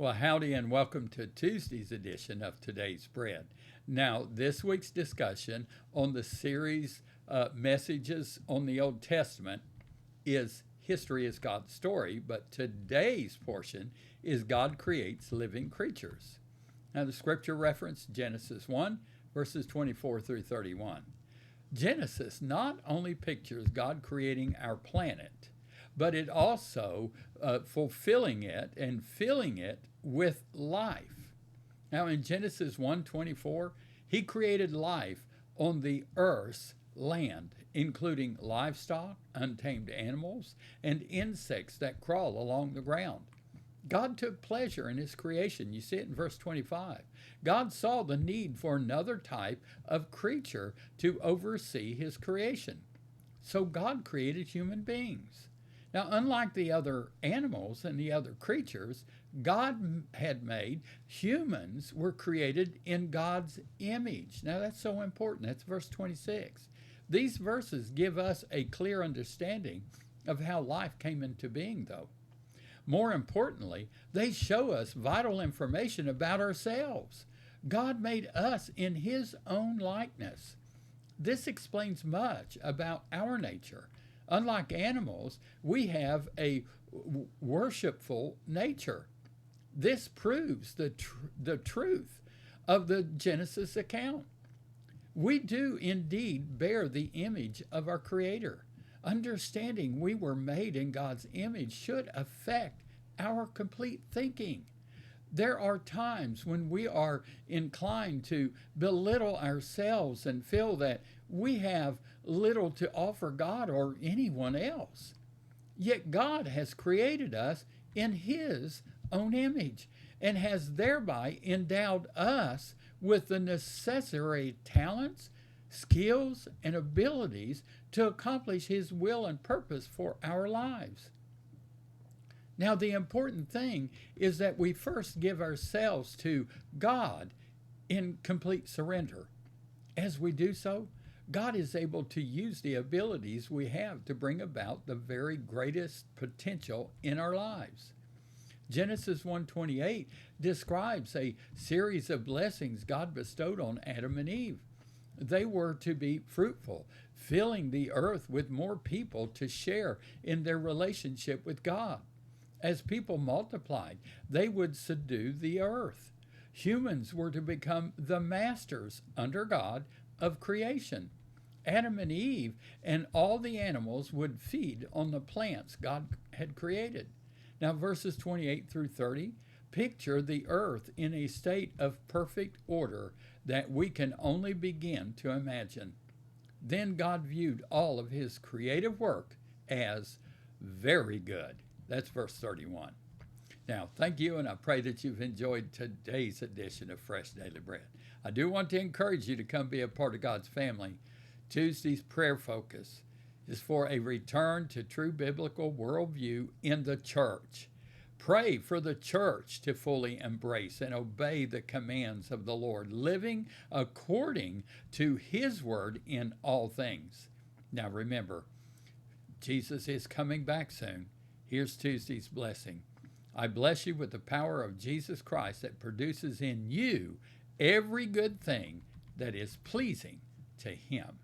Well, howdy and welcome to Tuesday's edition of Today's Bread. Now, this week's discussion on the series Messages on the Old Testament is History is God's Story, but today's portion is God Creates Living Creatures. Now, the scripture reference Genesis 1, verses 24 through 31. Genesis not only pictures God creating our planet, but it also fulfilling it and filling it with life. Now in Genesis 1:24, he created life on the earth's land, including livestock, untamed animals, and insects that crawl along the ground. God took pleasure in his creation. You see it in verse 25. God saw the need for another type of creature to oversee his creation. So God created human beings. Now, unlike the other animals and the other creatures, God had made humans were created in God's image. Now, that's so important. That's verse 26. These verses give us a clear understanding of how life came into being, though. More importantly, they show us vital information about ourselves. God made us in his own likeness. This explains much about our nature. Unlike animals, we have a worshipful nature. This proves the truth of the Genesis account. We do indeed bear the image of our Creator. Understanding we were made in God's image should affect our complete thinking. There are times when we are inclined to belittle ourselves and feel that we have little to offer God or anyone else. Yet God has created us in his own image and has thereby endowed us with the necessary talents, skills, and abilities to accomplish his will and purpose for our lives. Now, the important thing is that we first give ourselves to God in complete surrender. As we do so, God is able to use the abilities we have to bring about the very greatest potential in our lives. Genesis 1:28 describes a series of blessings God bestowed on Adam and Eve. They were to be fruitful, filling the earth with more people to share in their relationship with God. As people multiplied, they would subdue the earth. Humans were to become the masters under God of creation. Adam and Eve and all the animals would feed on the plants God had created. Now, verses 28 through 30 picture the earth in a state of perfect order that we can only begin to imagine. Then God viewed all of his creative work as very good. That's verse 31. Now, thank you, and I pray that you've enjoyed today's edition of Fresh Daily Bread. I do want to encourage you to come be a part of God's family. Tuesday's prayer focus is for a return to true biblical worldview in the church. Pray for the church to fully embrace and obey the commands of the Lord, living according to his word in all things. Now remember, Jesus is coming back soon. Here's Tuesday's blessing. I bless you with the power of Jesus Christ that produces in you every good thing that is pleasing to him.